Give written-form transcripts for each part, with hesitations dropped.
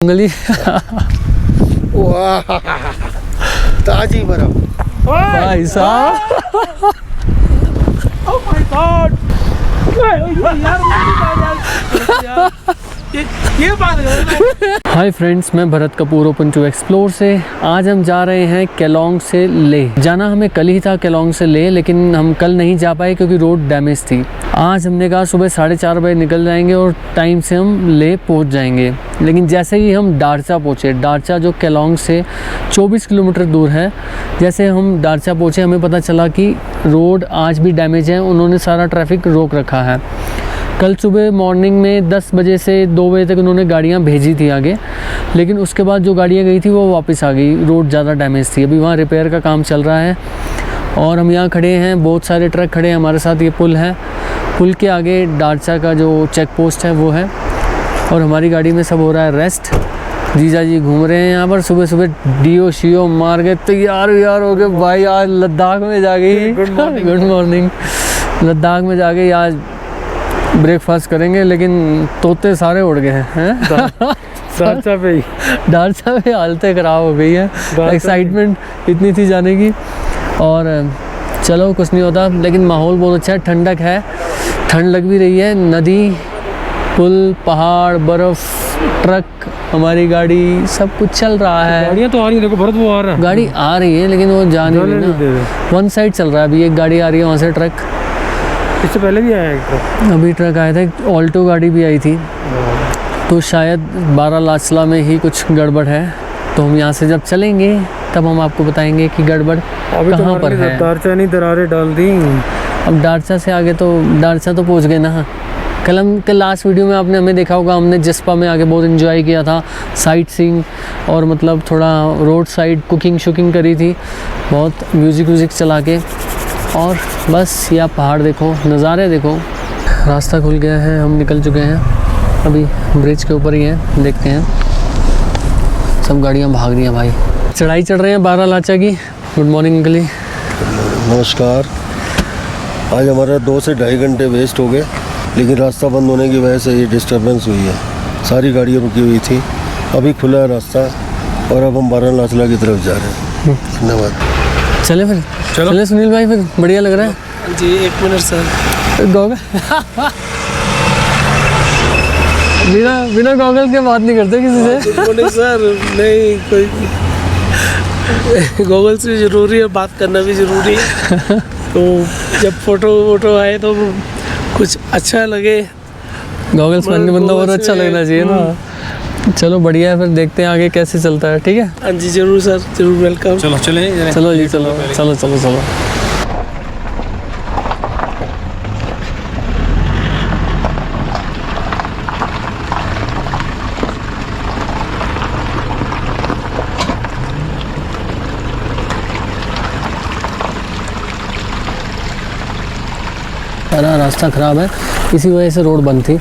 उंगली ताजी बर्फ भाई साहब। ओह माय गॉड यार ये बात है। हाय फ्रेंड्स, मैं Bharat Kapoor open to explore से। आज हम जा रहे हैं केलोंग से लेह। जाना हमें कल ही था केलोंग से लेह, लेकिन हम कल नहीं जा पाए क्योंकि रोड डैमेज थी। आज हमने कहा सुबह 4:30 बजे निकल जाएंगे और टाइम से हम लेह पहुंच जाएंगे। लेकिन जैसे ही हम डारचा पहुँचे, डारचा जो केलोंग से 24 किलोमीटर दूर है, जैसे हम डारचा पहुँचे हमें पता चला कि रोड आज भी डैमेज है। उन्होंने सारा ट्रैफिक रोक रखा है। कल सुबह मॉर्निंग में 10 बजे से 2 बजे तक उन्होंने गाड़ियाँ भेजी थी आगे, लेकिन उसके बाद जो गाड़ियाँ गई थी वो वापस आ गई। रोड ज़्यादा डैमेज थी। अभी वहाँ रिपेयर का काम चल रहा है और हम यहाँ खड़े हैं। बहुत सारे ट्रक खड़े हैं हमारे साथ। ये पुल है, पुल के आगे डारचा का जो चेक पोस्ट है वो है और हमारी गाड़ी में सब हो रहा है रेस्ट। जीजा जी घूम रहे हैं यहाँ पर। सुबह सुबह डीओ शीओ मार के तैयार हो गए भाई। आज लद्दाख में जा गई। Good morning. लद्दाख में जा गई आज ब्रेकफास्ट करेंगे, लेकिन तोते सारे उड़ गए हैं। डारचा पे ही डारचा पे हालतें ख़राब हो गई है। एक्साइटमेंट इतनी थी जाने की। और चलो कुछ नहीं होता, लेकिन माहौल बहुत अच्छा है, ठंडक है, ठंड लग भी रही है। नदी, पुल, पहाड़, बर्फ़, ट्रक, हमारी गाड़ी, सब कुछ चल रहा है। गाड़ियाँ तो आ रही है, देखो भरत वो आ रहा है। गाड़ी आ रही है लेकिन वो जा नहीं रही ना। वन साइड चल रहा है। अभी एक गाड़ी आ रही है वहाँ से, ट्रक। इससे पहले भी आया एक ट्रक। अभी ट्रक आया था, ऑल्टो गाड़ी भी आई थी। तो शायद बारालाचला में ही कुछ गड़बड़ है। तो हम यहाँ से जब चलेंगे तब हम आपको बताएंगे कि गड़बड़ कहाँ पर है। डारचा नहीं दरारें डाल दी। अब डारचा से आगे तो डारचा तो पहुँच गए ना। कल लास्ट वीडियो में आपने हमें देखा होगा, हमने जस्पा में आके बहुत एंजॉय किया था, साइट सीइंग और मतलब थोड़ा रोड साइड कुकिंग शुकिंग करी थी, बहुत म्यूज़िक चला के। और बस ये आप पहाड़ देखो, नज़ारे देखो। रास्ता खुल गया है, हम निकल चुके हैं। अभी ब्रिज के ऊपर ही हैं, देखते हैं। सब गाड़ियाँ भाग रही हैं भाई। चढ़ाई चढ़ रहे हैं बारालाचा की। गुड मॉर्निंग अंकल जी। नमस्कार। आज हमारा 2 से 2.5 घंटे वेस्ट हो गए, लेकिन रास्ता बंद होने की वजह से ये डिस्टर्बेंस हुई है। सारी गाड़ियाँ रुकी हुई थी। अभी खुला है रास्ता और अब हम बारालाचा की तरफ जा रहे हैं। धन्यवाद। चले फिर, चले सुनील भाई, फिर बढ़िया लग रहा है जी। 1 मिनट सर। गॉगल बिना गॉगल के बात नहीं करते किसी से। नहीं सर, नहीं कोई गॉगल से ज़रूरी है, बात करना भी ज़रूरी है। तो जब फोटो आए तो कुछ अच्छा लगे। गॉगल्स पहन के बंदा और अच्छा लगना चाहिए ना। चलो बढ़िया है, फिर देखते हैं आगे कैसे चलता है। ठीक है। हाँ जी जरूर सर, जरूर वेलकम। चलो जी, चलो। सारा रास्ता ख़राब है, इसी वजह से रोड बंद थी।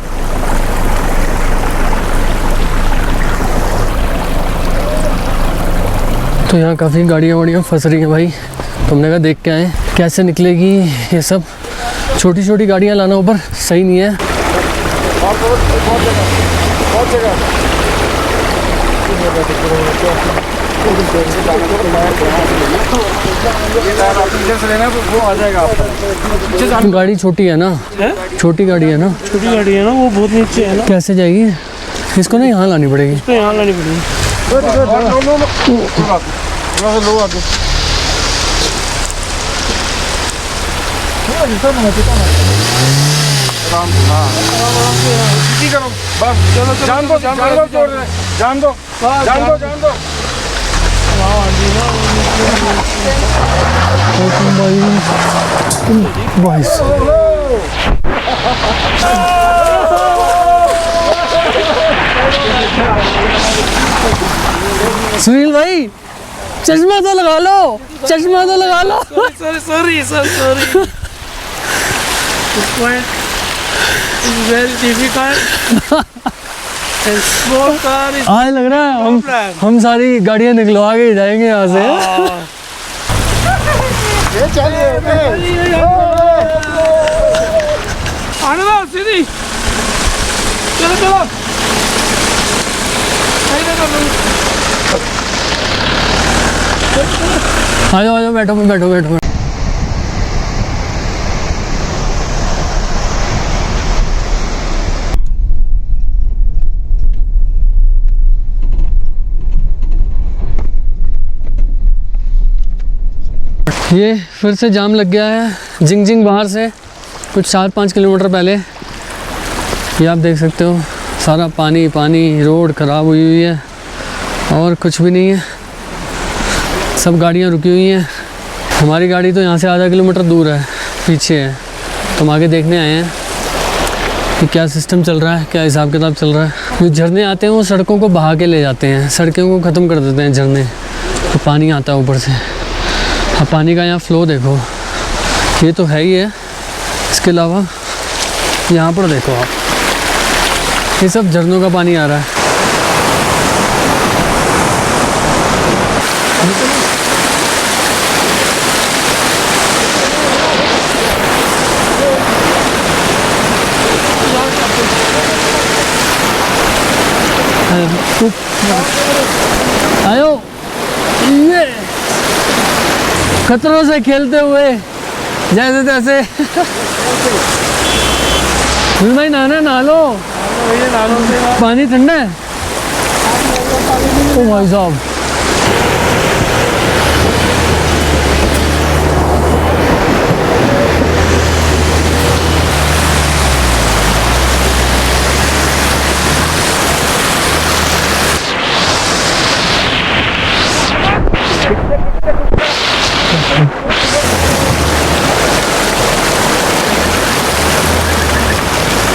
तो यहाँ काफ़ी गाड़ियाँ फंस रही हैं भाई। तुमने कहा देख के आए कैसे निकलेगी ये सब। छोटी छोटी गाड़ियाँ लाना ऊपर सही नहीं है। गाड़ी छोटी है ना, छोटी गाड़ी है ना, वो बहुत नीचे है ना। कैसे जाएगी? इसको ना यहाँ लानी पड़ेगी। इसको यहाँ लानी पड़ेगी। जान दो। सुनील भाई, चश्मा तो लगा लो। Sorry. This point is very difficult. And small car is आज लग रहा है हम सारी गाड़ियाँ निकलवा के जाएंगे यहाँ से। आने दो सीधी। चलो। आ जाओ बैठो बैठो बैठो। ये फिर से जाम लग गया है जिंगजिंग बाहर से कुछ 4-5 किलोमीटर पहले। ये आप देख सकते हो सारा पानी पानी, रोड ख़राब हुई हुई है और कुछ भी नहीं है, सब गाड़ियाँ रुकी हुई हैं। हमारी गाड़ी तो यहाँ से आधा किलोमीटर दूर है, पीछे है। तो हम आगे देखने आए हैं कि क्या सिस्टम चल रहा है, क्या हिसाब किताब चल रहा है। जो झरने आते हैं वो सड़कों को बहा के ले जाते हैं, सड़कों को ख़त्म कर देते हैं झरने, तो पानी आता है ऊपर से। अब पानी का यहाँ फ़्लो देखो, ये तो है ही है। इसके अलावा यहाँ पर देखो आप, ये सब झरनों का पानी आ रहा है। आयो ये खतरों से खेलते हुए जैसे तैसे। भाई नहा लो, पानी ठंडा है। ओ भाई साहब,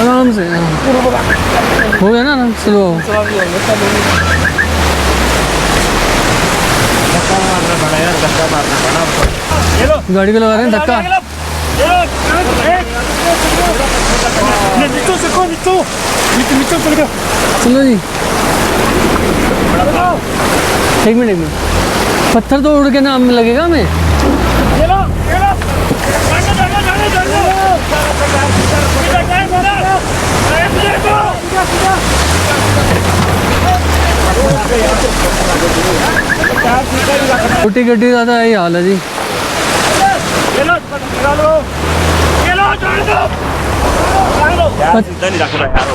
आराम से हो गया ना, स्लो। गाड़ी को लगा रहे हैं धक्का। चलो जी, एक मिनट पत्थर तो उड़ के नाम लगेगा हमें। छोटी गड्डी ज़्यादा यही हाल है जी।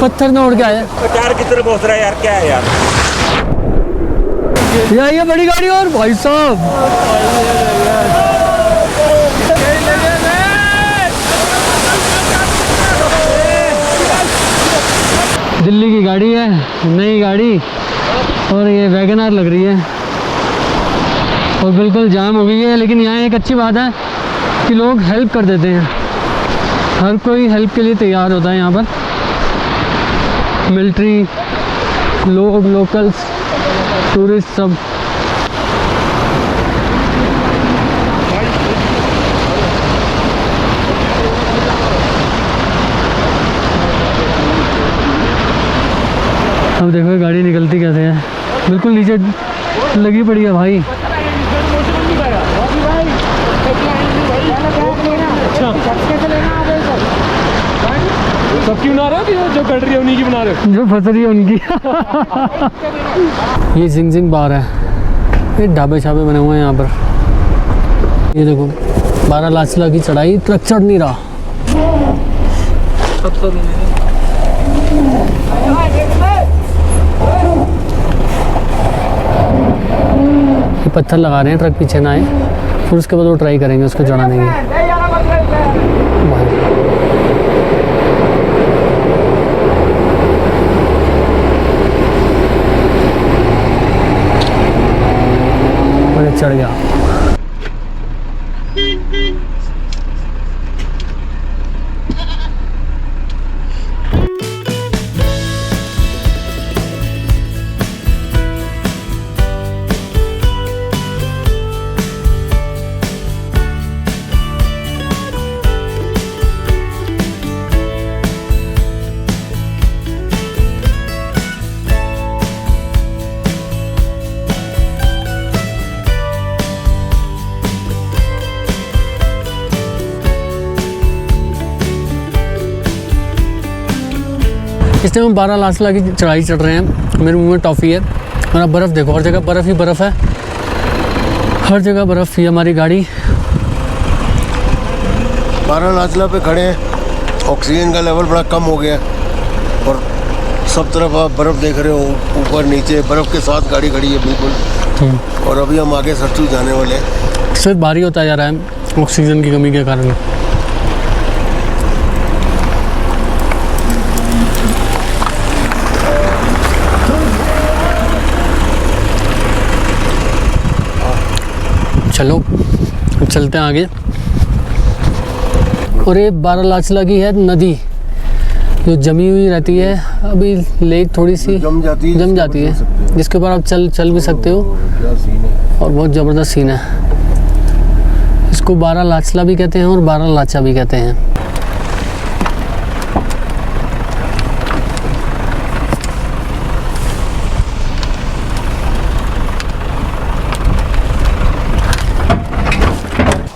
पत्थर में उड़ के आया यार, किधर पहुंच रहा है यार, क्या है यार। ये बड़ी गाड़ी और भाई साहब दिल्ली की गाड़ी है, नई गाड़ी, और ये वैगनआर लग रही है और बिल्कुल जाम हो गई है। लेकिन यहाँ एक अच्छी बात है कि लोग हेल्प कर देते हैं, हर कोई हेल्प के लिए तैयार होता है यहाँ पर। मिलिट्री लोग, लोकल्स, टूरिस्ट सब। अब देखो गाड़ी निकलती कैसे है, बिल्कुल नीचे लगी पड़ी है भाई। सब क्यों बना रहे हो? जो कट रही है उन्हीं की बना रहे हो, जो फंस रही है उनकी। ये जिंगजिंग बार है, ये ढाबे छाबे बने हुए हैं यहाँ पर। ये देखो 12 लाचला की चढ़ाई, ट्रक चढ़ नहीं रहा। ये पत्थर लगा रहे हैं ट्रक पीछे ना आए, फिर उसके बाद वो ट्राई करेंगे उसको चढ़ाने की। चढ़ गया। इस टाइम हम 12 लाचला की चढ़ाई चढ़ रहे हैं। मेरे मुंह में टॉफ़ी है और अब बर्फ़ देखो, हर जगह बर्फ़ ही बर्फ़ है। हर जगह बर्फ़ थी हमारी गाड़ी। बारालाचला पे खड़े हैं, ऑक्सीजन का लेवल बड़ा कम हो गया है और सब तरफ आप बर्फ़ देख रहे हो, ऊपर नीचे बर्फ़ के साथ गाड़ी खड़ी है बिल्कुल। और अभी हम आगे सरचू जाने वाले हैं। सिर्फ भारी होता जा रहा है ऑक्सीजन की कमी के कारण। चलो अब चलते हैं आगे। और ये बारालाचला की है नदी जो जमी हुई रहती है, अभी लेक थोड़ी सी जम जाती है जिसके ऊपर आप चल भी सकते हो क्या सीन है। और बहुत ज़बरदस्त सीन है। इसको बारालाचला भी कहते हैं और बारालाचा भी कहते हैं।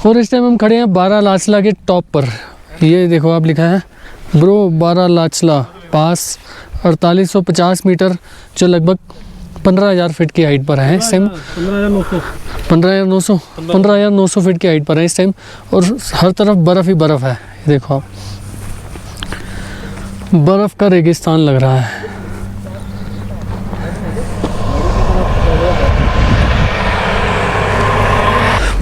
और इस टाइम हम खड़े हैं बारालाचला के टॉप पर। ये देखो आप लिखा है ब्रो बारालाचला पास 4850 मीटर, जो लगभग 15,000 फीट की हाइट पर है इस टाइम। 15,900 फीट की हाइट पर है इस टाइम। और हर तरफ बर्फ़ ही बर्फ़ है। ये देखो आप, बर्फ़ का रेगिस्तान लग रहा है।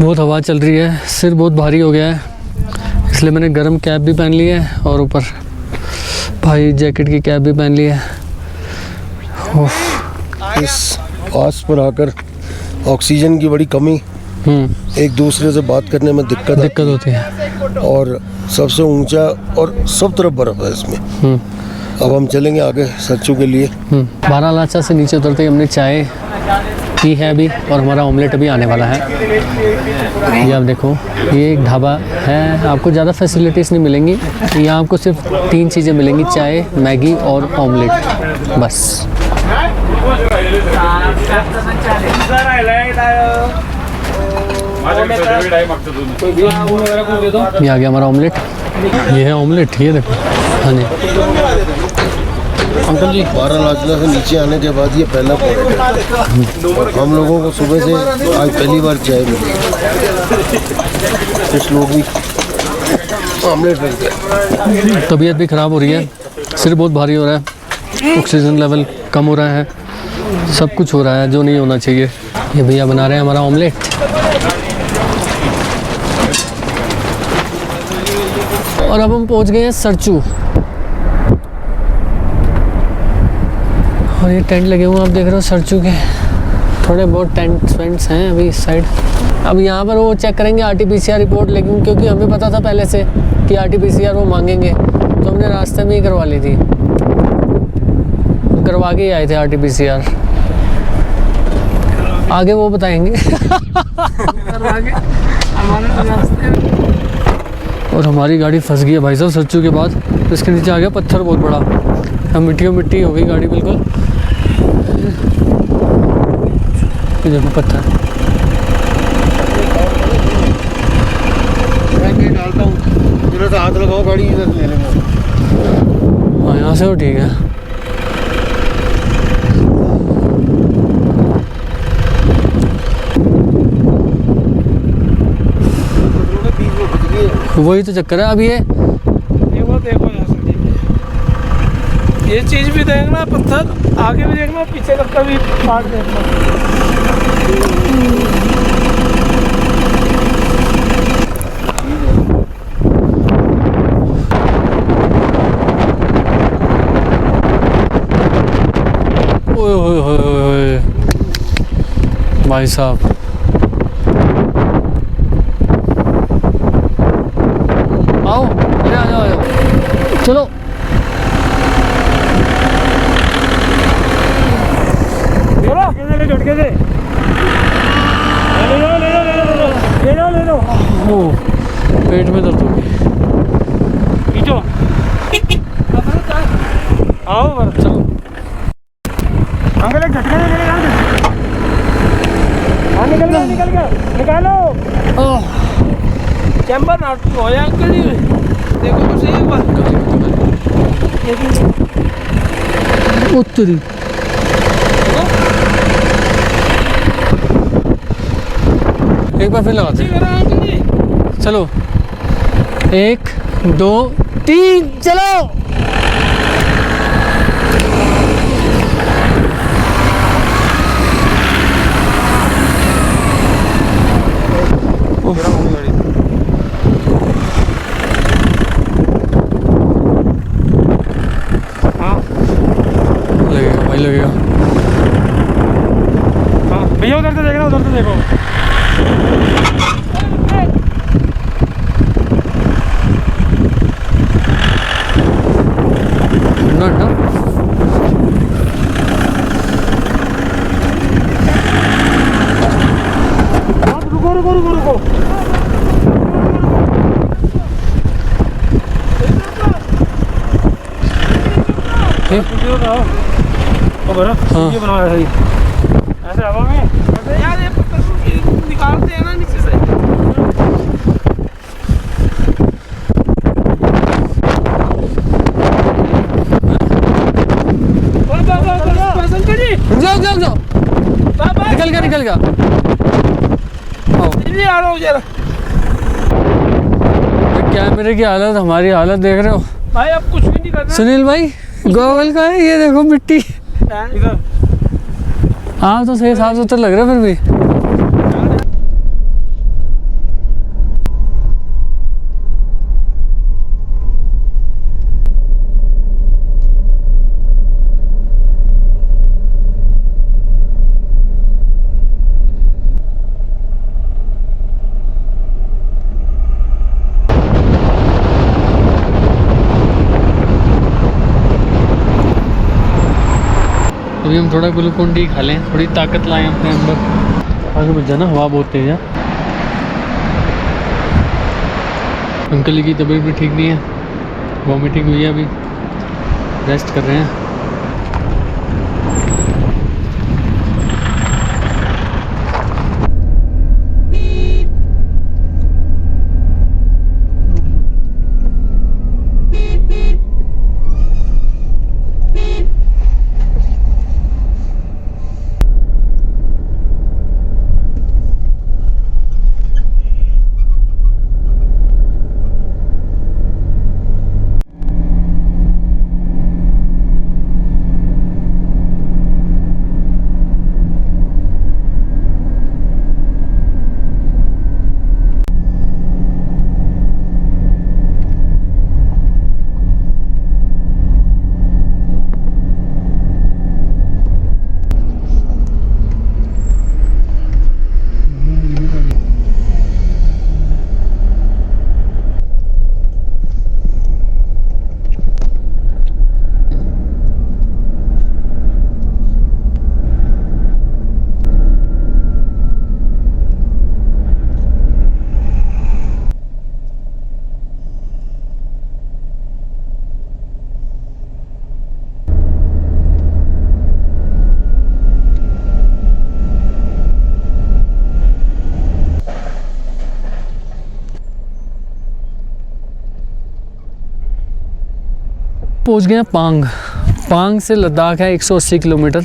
बहुत हवा चल रही है, सिर बहुत भारी हो गया है, इसलिए मैंने गर्म कैप भी पहन ली है और ऊपर भाई जैकेट की कैप भी पहन ली है। इस पास पर आकर ऑक्सीजन की बड़ी कमी, एक दूसरे से बात करने में दिक्कत होती है। और सबसे ऊंचा और सब तरफ बर्फ है इसमें। अब हम चलेंगे आगे सरचू के लिए। बारालाचा से नीचे उतरते ही हमने चाय पी है अभी, और हमारा ऑमलेट अभी आने वाला है। ये आप देखो, ये एक ढाबा है। आपको ज़्यादा फैसिलिटीज़ नहीं मिलेंगी यहाँ, आपको सिर्फ 3 चीज़ें मिलेंगी, चाय, मैगी और ऑमलेट, बस। ये आ गया हमारा ऑमलेट। ये है ऑमलेट, ये देखो। हाँ जी अंकल जी। बारालाचला से नीचे आने के बाद ये पहला पॉइंट है और हम लोगों को सुबह से आज पहली बार चाय मिली। कुछ लोग भी ऑमलेट रख गए। तबीयत भी ख़राब हो रही है, सिर बहुत भारी हो रहा है, ऑक्सीजन लेवल कम हो रहा है, सब कुछ हो रहा है जो नहीं होना चाहिए। ये भैया बना रहे हैं हमारा ऑमलेट। और अब हम पहुंच गए हैं सरचू। और ये टेंट लगे हुए हैं, आप देख रहे हो सरचू के। थोड़े बहुत टेंट्स हैं अभी इस साइड। अब यहाँ पर वो चेक करेंगे RT-PCR रिपोर्ट, लेकिन क्योंकि हमें पता था पहले से कि RT-PCR वो मांगेंगे, तो हमने रास्ते में ही करवा ली थी, करवा के ही आए थे RT-PCR। आगे वो बताएंगे। और हमारी गाड़ी फंस गई है भाई साहब सरचू के बाद। इसके नीचे आ गया पत्थर बहुत बड़ा, हम मिट्टी हो गई गाड़ी बिल्कुल। ये देखो पत्थर। मैं डालता हूँ, इधर से हाथ लगाओ, गाड़ी इधर ले लेंगे। हाँ यहाँ से तो ठीक है। वही तो चक्कर है। अब ये वो देखो यहाँ से, ये चीज़ भी देखना, पत्थर आगे भी देखना, पीछे तक का भी पार्ट देखना। ओए होए होए होए भाई साहब, आओ अरे आ जाओ चलो। झटके से ले लो। ओ पेट में दर्द हो गई। आओ चलो अंकल, एक झटके से निकालो। चैम्बर नाट हो जाए अंकल जी, देखो तो सही एक बार। उत्तरी एक बार फिर लगाते हैं। चलो 1 2 3 चलो। लगेगा भाई लगेगा। हाँ भैया उधर से देखना, उधर से देखो। ना रुको रुको रुको रुको। वीडियो बनाओ। ओ बड़ा वीडियो बनाओ ऐसे ही, ऐसे हवा में। यार ये पत्थर को निकालते हैं ना नीचे से। जाओ जाओ निकल गया। आ रहा हूँ जरा। कैमरे की हालत, हमारी हालत देख रहे हो भाई अब कुछ भी नहीं करना। सुनील भाई। गॉगल का है ये, देखो मिट्टी। इधर हाँ तो सही साफ सुथरा लग रहा है फिर भी। अभी हम थोड़ा ग्लूकोन डी खा लें, थोड़ी ताकत लाएं अपने अंदर। आगे बढ़ जाना, हवा बहुत तेज है। अंकल की तबीयत भी ठीक नहीं है, वॉमिटिंग हुई है, अभी रेस्ट कर रहे हैं। पहुंच गए हैं पांग से लद्दाख है 180 किलोमीटर।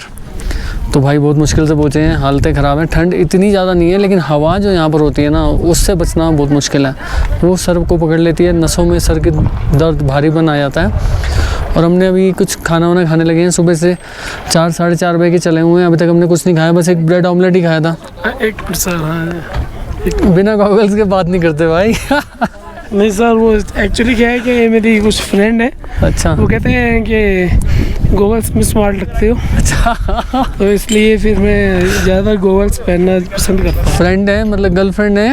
तो भाई बहुत मुश्किल से पहुँचे हैं, हालतें ख़राब हैं। ठंड इतनी ज़्यादा नहीं है, लेकिन हवा जो यहाँ पर होती है ना, उससे बचना बहुत मुश्किल है। वो सर को पकड़ लेती है, नसों में सर की दर्द भारीपन आ जाता है। और हमने अभी कुछ खाना वाना खाने लगे हैं। सुबह से 4 साढ़े 4 बजे के चले हुए हैं, अभी तक हमने कुछ नहीं खाया, बस एक ब्रेड ऑमलेट ही खाया था। एक सर बिना गॉगल्स के बात नहीं करते भाई। नहीं सर, वो एक्चुअली क्या है कि मेरी कुछ फ्रेंड है, अच्छा, वो कहते हैं कि गोगल्स में स्मार्ट लगते हो। अच्छा। तो इसलिए फिर मैं ज़्यादा गोगल्स पहनना पसंद करता हूँ। फ्रेंड है, मतलब गर्लफ्रेंड है?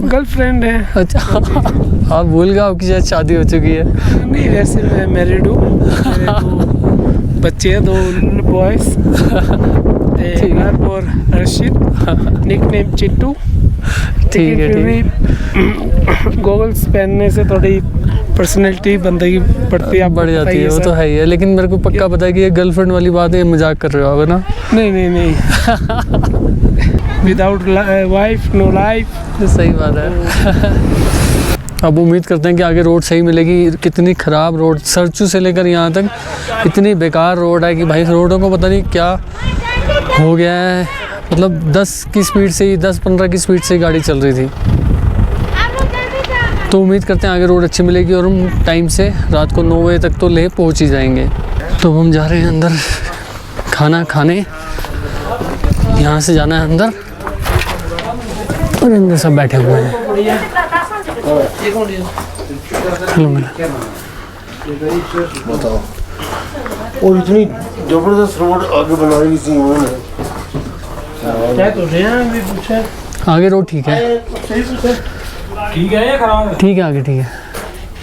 गर्लफ्रेंड है। अच्छा। आप भूल गए आपकी शायद शादी हो चुकी है। नहीं, वैसे मैं मैरिड हूँ, मेरे 2 बच्चे हैं, 2 बॉयज़, एक और रशीद, निकनेम चिट्टू। ठीक है, फिर भी गोगल्स पहनने से थोड़ी पर्सनैलिटी बंदे की बढ़ती है, बढ़ जाती है। वो तो है ही है, लेकिन मेरे को पक्का पता है कि ये गर्लफ्रेंड वाली बात है, मजाक कर रहे हो ना? नहीं नहीं नहीं। Without wife no life. सही बात है। अब उम्मीद करते हैं कि आगे रोड सही मिलेगी। कितनी ख़राब रोड, सरचू से लेकर यहाँ तक इतनी बेकार रोड है कि भाई रोडों को पता नहीं क्या हो गया है। मतलब 10 की स्पीड से ही 10-15 की स्पीड से ही गाड़ी चल रही थी। तो उम्मीद करते हैं आगे रोड अच्छी मिलेगी और हम टाइम से रात को 9 बजे तक तो लेह पहुंच ही जाएंगे। तो हम जा रहे हैं अंदर खाना खाने, यहाँ से जाना है अंदर और अंदर सब बैठे हुए हैं। हेलो मिला बताओ, और इतनी जबरदस्त रोड आगे बनाई थी उन्होंने। क्या तो अभी पूछा आगे रोड ठीक है, ठीक है या खराब है? ठीक है आगे ठीक है।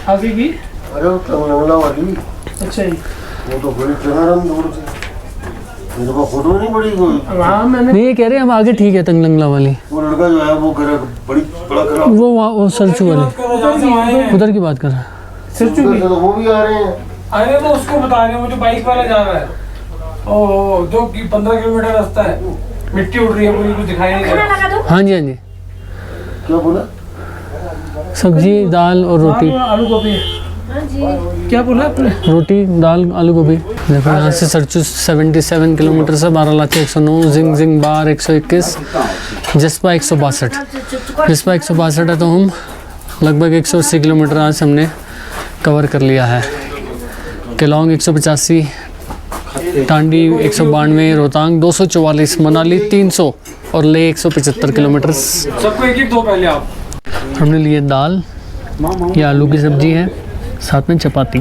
आगे की? अरे वो तंगलंगला वाली, अच्छा जी। वो तो बड़ी टनरन रोड थी, मेरे को फोटो नहीं पड़ी कोई। हाँ मैंने नहीं ये कह रहे हैं हम आगे ठीक है तंगलंगला वाली। वो लड़का जो है वो बड़ा खराब, वो वहाँ वो सरचू वाली उधर की बात कर रहा है। सरचू की? तो वो भी आ रहे हैं। अरे वो उसको बता रहे हो, वो जो बाइक वाला जा रहा है, ओ जो 15 किलोमीटर रास्ता है, मिट्टी उड़ रही है पूरी, कुछ दिखाई नहीं दे रहा। हाँ जी हाँ जी, क्या बोला? सब्जी दाल और रोटी। आलू गोभी। क्या बोला आपने? रोटी दाल आलू गोभी। देखो यहाँ से सरचू 77 किलोमीटर से बारालाचा 109, जिंग जिंग बार 121, जसपा 162। जसपा 162 है तो हम लगभग 180 किलोमीटर आज हमने कवर कर लिया है। केलोंग 185, टांडी 192, रोहतांग 244, मनाली 300 और लेह 175 किलोमीटर। सबको एक एक दो पहले आप। हमने लिए दाल, ये आलू की सब्जी है, साथ में चपाती।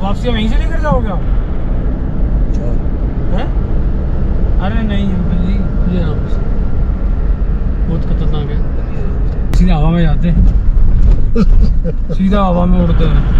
वापसी वहीं से लेकर जाओगे आप? हैं? अरे नहीं अंकल जी, ये बहुत खतरनाक है। सीधा हवा में जाते सीधा हवा में उड़ते हैं।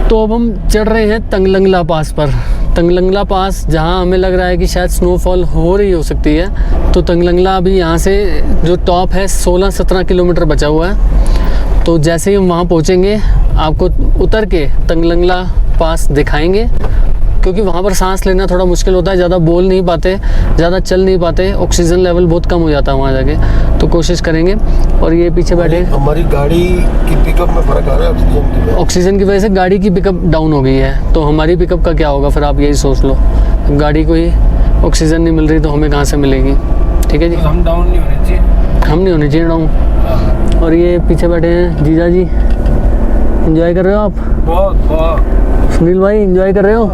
तो अब हम चढ़ रहे हैं तंगलंगला पास पर। तंगलंगला पास जहां हमें लग रहा है कि शायद स्नोफॉल हो रही हो सकती है। तो तंगलंगला अभी यहाँ से जो टॉप है 16-17 किलोमीटर बचा हुआ है। तो जैसे ही हम वहाँ पहुँचेंगे आपको उतर के तंगलंगला पास दिखाएंगे, क्योंकि वहाँ पर सांस लेना थोड़ा मुश्किल होता है, ज़्यादा बोल नहीं पाते, ज़्यादा चल नहीं पाते, ऑक्सीजन लेवल बहुत कम हो जाता है वहाँ जाके। तो कोशिश करेंगे। और ये पीछे बैठे, हमारी गाड़ी की पिकअप में फर्क आ रहा है ऑक्सीजन की वजह से गाड़ी की पिकअप डाउन हो गई है। तो हमारी पिकअप का क्या होगा फिर, आप यही सोच लो। गाड़ी को ही ऑक्सीजन नहीं मिल रही तो हमें कहाँ से मिलेगी। ठीक है जी, हम डाउन नहीं होने चाहिए, हम नहीं होने चाहिए डाउन। और ये पीछे बैठे हैं जीजा जी, एंजॉय कर रहे हो आप? बहुत बहुत। सुनील भाई एंजॉय कर रहे हो?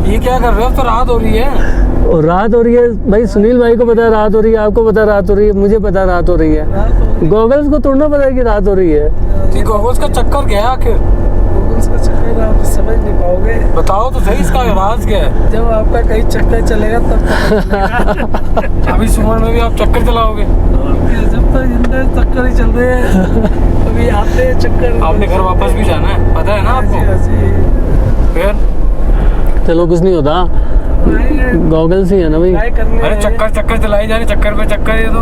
ये क्या कर रहे हो? अब तो रात हो रही है। और रात हो रही है भाई, सुनील भाई को पता है रात हो रही है, आपको पता है रात हो रही है, मुझे पता है रात हो रही है। गॉगल्स को थोड़ा पता है कि रात हो रही है। तो गॉगल्स का चक्कर क्या है आखिर? उसका चक्कर आप समझ नहीं पाओगे। बताओ तो सही, इसका राज क्या है? जब आपका कहीं चक्कर चलेगा तब पता चलेगा। अभी सुमर में भी आप चक्कर चलाओगे? जब तक जिंदा चक्कर ही चल रहे हैं अभी आते हैं चक्कर। आपने घर वापस भी जाना है, पता है ना आपको? फिर चलो कुछ नहीं होता, गॉगल्स ही है ना भाई। अरे चक्कर चलाई जा रहे, चक्कर पे चक्कर। ये तो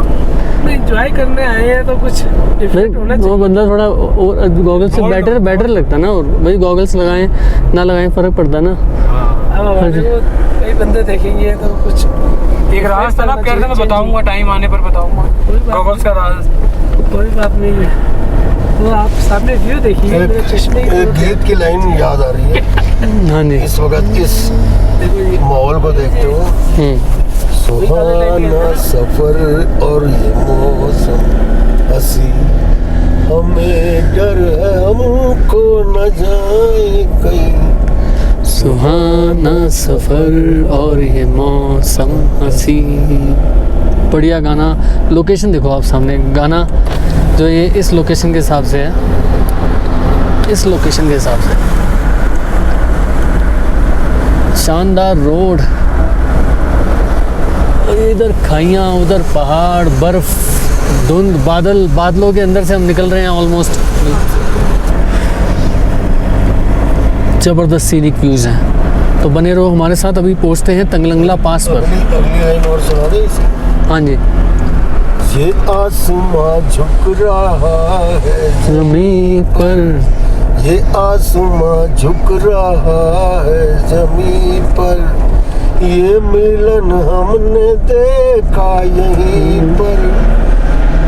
एंजॉय करने आए हैं तो कुछ डिफरेंट होना नहीं, वो चाहिए। बंदा थोड़ा और गॉगल्स से बेटर लगता है ना। और भाई गॉगल्स लगाएं ना लगाएं फर्क पड़ता है ना। अब हमारे को कई बंदे देखेंगे तो कुछ एक राज था ना, आप कह रहे थे मैं बताऊंगा, टाइम आने पर बताऊंगा गॉगल्स का राज। कोई बात नहीं है। तो आप सामने व्यू देखिए, मेरे चश्मे की एक गीत की लाइन याद आ रही है हाँ जी। इस वक्त इस माहौल को देखते हो। सुहाना सफर और ये मौसम हंसी, हमें डर है हमको न जाए कहीं। सुहाना सफर और ये मौसम हंसी। बढ़िया गाना। लोकेशन देखो आप सामने, गाना जो ये इस लोकेशन के हिसाब से है, इस लोकेशन के हिसाब से शानदार रोड। ये इधर खाइयाँ, उधर पहाड़, बर्फ, धुंध, बादलों के अंदर से हम निकल रहे हैं ऑलमोस्ट। ज़बरदस्त सीनिक व्यूज़ हैं, तो बने रहो हमारे साथ। अभी पहुँचते हैं तंगलंगला पास पर। अगली लाइन और सुना दे इसे। हाँ जी। ये आसमां झुक रहा है ज़मीन पर, ये आसमां झुक रहा है ज़मीन पर, ये मिलन हमने देखा यहीं पर,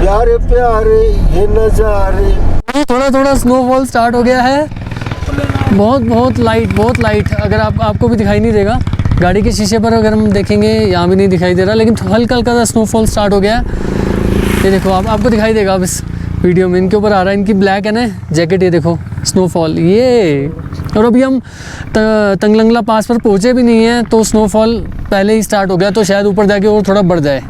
प्यारे प्यारे ये नज़ारे। थोड़ा स्नोफॉल स्टार्ट हो गया है, बहुत लाइट। अगर आपको भी दिखाई नहीं देगा गाड़ी के शीशे पर, अगर हम देखेंगे यहाँ भी नहीं दिखाई दे रहा, लेकिन हल्का सा स्नोफॉल स्टार्ट हो गया है। ये देखो, आपको दिखाई देगा अब इस वीडियो में, इनके ऊपर आ रहा है, इनकी ब्लैक है ना जैकेट, ये देखो स्नोफॉल ये। और अभी हम तंगलंगला पास पर पहुँचे भी नहीं हैं, तो स्नोफॉल पहले ही स्टार्ट हो गया, तो शायद ऊपर जाके और थोड़ा बढ़ जाए।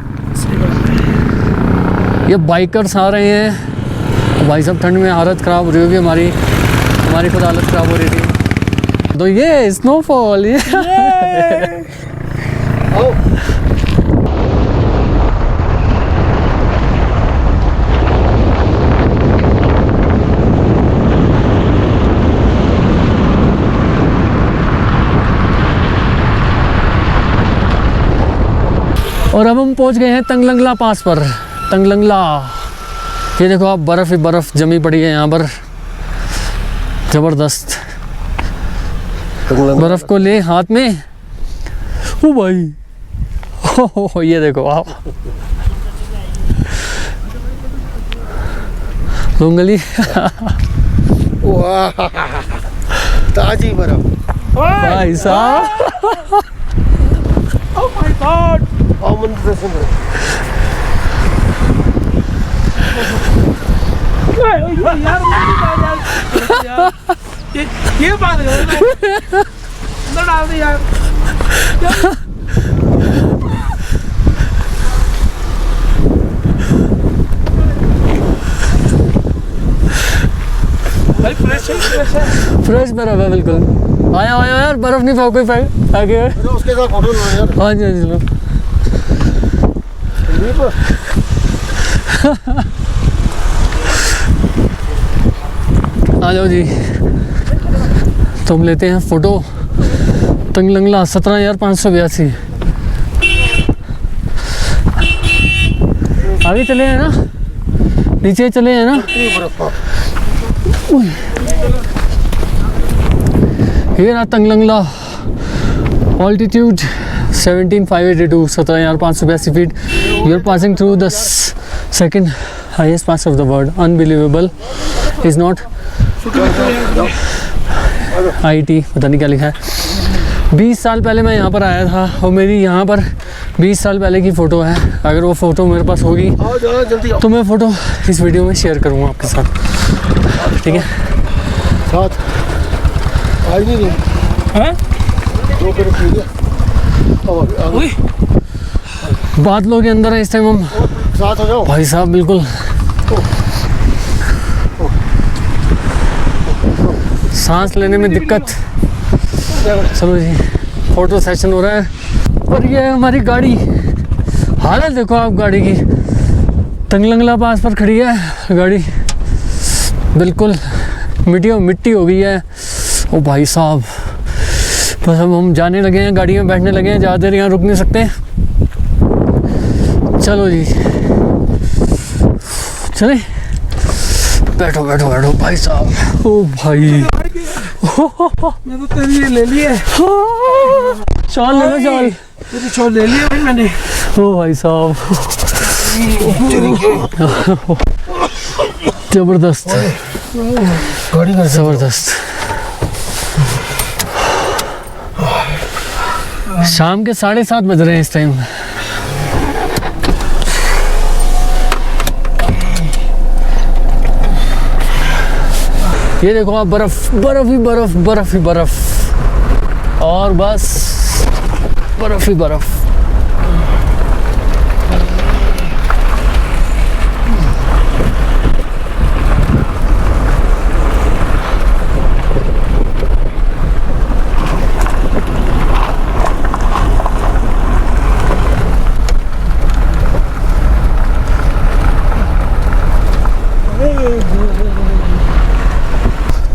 ये बाइकर्स आ रहे हैं, भाई साहब ठंड में हालत ख़राब हो रही होगी, हमारी खुद हालत ख़राब हो रही थी। तो ये स्नोफॉल ये और अब हम पहुंच गए हैं तंगलंगला पास पर। तंगलंगला, ये देखो आप, बर्फ़ ही बर्फ़ जमी पड़ी है यहाँ पर, ज़बरदस्त। बर्फ़ को ले हाथ में, ओ भाई, हो ये देखो आप, लुंगली वाह, ताजी बर्फ भाई साहब। Oh my God! ये बात अंदर डाल दे यार। भाई फ्रेश बर्फ है बिल्कुल। आया यार, बर्फ नहीं फाओ कोई आगे। उसके साथ फोटो लो यार। हाँ जी चलो। आ जाओ जी, तो हम लेते हैं फ़ोटो। तंगलंगला 17,582। आगे चले हैं ना, नीचे चले हैं ना। ये रहा Tanglangla, altitude 17,582, 17,582 feet. You are passing through the second highest pass of the world. Unbelievable is not IT, पता नहीं क्या लिखा है। 20 साल पहले मैं यहाँ पर आया था और मेरी यहाँ पर 20 साल पहले की फ़ोटो है। अगर वो फ़ोटो मेरे पास होगी तो मैं फ़ोटो इस वीडियो में शेयर करूँगा आपके साथ, ठीक है। साथ आज नहीं हैं? बादलों के अंदर है इस टाइम हम। साथ हो जाओ भाई साहब बिल्कुल सांस लेने में दिक्कत। चलो जी, फोटो सेशन हो रहा है। और ये है हमारी गाड़ी, हालत देखो आप गाड़ी की। तंगलंगला पास पर खड़ी है गाड़ी, बिल्कुल मिट्टी हो गई है। ओ भाई साहब, बस अब हम जाने लगे हैं, गाड़ी में बैठने लगे हैं, ज़्यादा देर यहाँ रुक नहीं सकते। चलो जी चले, बैठो भाई साहब। ओ भाई मैं तो तेरी ये ले ली है। शॉल ले लो, शॉल तेरी शॉल ले ली है भाई मैंने। ओ भाई साहब जबरदस्त गाड़ी का ज़बरदस्त। शाम के 7:30 बज रहे हैं इस टाइम। ये देखो आप, बर्फ ही बर्फ और बस बर्फ ही बर्फ।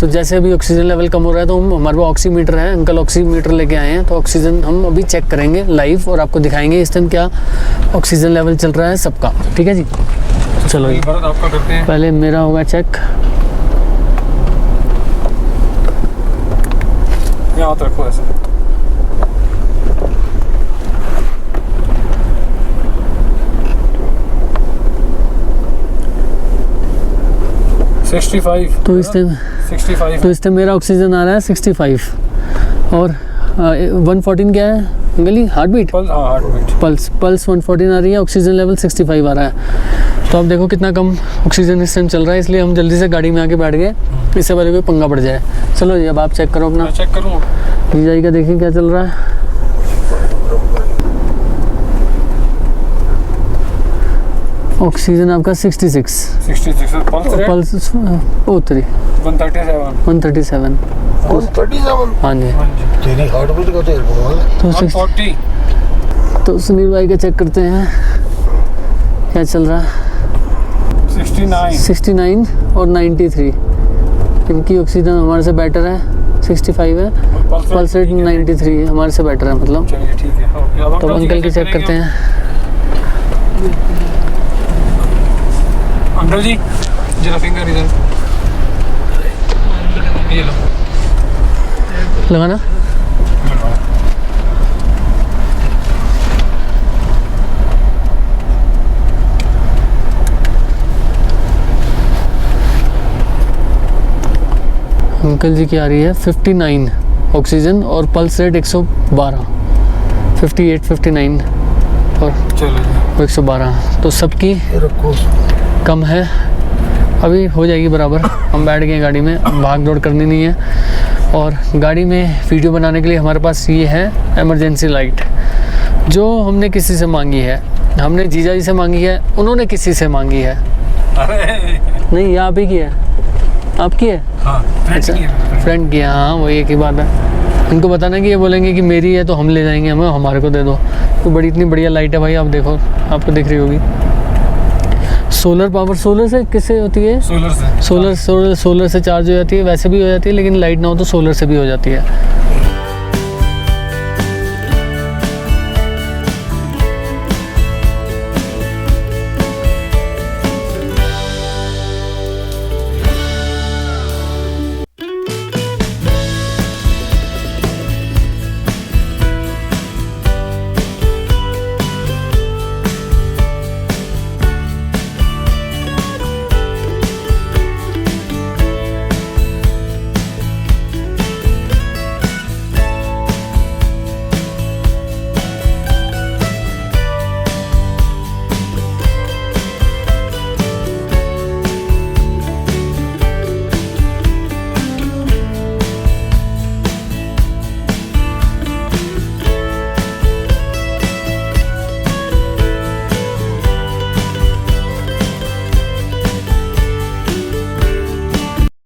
तो जैसे अभी ऑक्सीजन लेवल कम हो रहा है तो हम हमारे पास ऑक्सीमीटर है, अंकल ऑक्सीमीटर लेके आए हैं, तो ऑक्सीजन हम अभी चेक करेंगे लाइव और आपको दिखाएंगे इस टाइम क्या ऑक्सीजन लेवल चल रहा है सबका। ठीक है जी, चलो जी भरत आपका करते हैं। पहले मेरा होगा चेक। यहाँ हाथ रखो ऐसे। तो इस टाइम 65 तो इस टाइम मेरा ऑक्सीजन आ रहा है 65 और 114 क्या है uncle? Heart beat, heart beat pulse 114 आ रही है, ऑक्सीजन लेवल 65 आ रहा है। तो आप देखो कितना कम ऑक्सीजन इस टाइम चल रहा है, इसलिए हम जल्दी से गाड़ी में आके बैठ गए, इससे पहले कोई पंगा पड़ जाए। चलो जी अब आप चेक करो अपना, चेक करूँ जीजाई का देखिए क्या चल रहा है। ऑक्सीजन आपका 66, पल्स 137 हाँ जी। तेरी हार्ट बीट का तो तो 140 तो सुनील भाई का चेक करते हैं क्या चल रहा है। 69 और 93, इनकी ऑक्सीजन हमारे से बेटर है, 65 है, पल्स रेट 93 है, हमारे से बेटर है मतलब। चलिए ठीक है। तो अंकल की चेक करते हैं। अंकल जी जरा फिंगर इधर ये लो लगाना। अंकल जी की आ रही है 59 ऑक्सीजन और पल्स रेट 112, 58, 59 और चलो 112, तो सबकी कम है। अभी हो जाएगी बराबर, हम बैठ गए गाड़ी में, भाग दौड़ करनी नहीं है। और गाड़ी में वीडियो बनाने के लिए हमारे पास ये है इमरजेंसी लाइट, जो हमने किसी से मांगी है, हमने जीजा जी से मांगी है, उन्होंने किसी से मांगी है। अरे नहीं ये आप ही की है, आपकी है? हाँ फ्रेंड की है, हाँ वही एक ही बात है। इनको बताना कि ये बोलेंगे कि मेरी है तो हम ले जाएंगे, हमें हमारे को दे दो। तो बड़ी इतनी बढ़िया लाइट है भाई, आप देखो, आपको दिख रही होगी। सोलर पावर, सोलर से किससे होती है? सोलर से सोलर से चार्ज हो जाती है, वैसे भी हो जाती है, लेकिन लाइट ना हो तो सोलर से भी हो जाती है।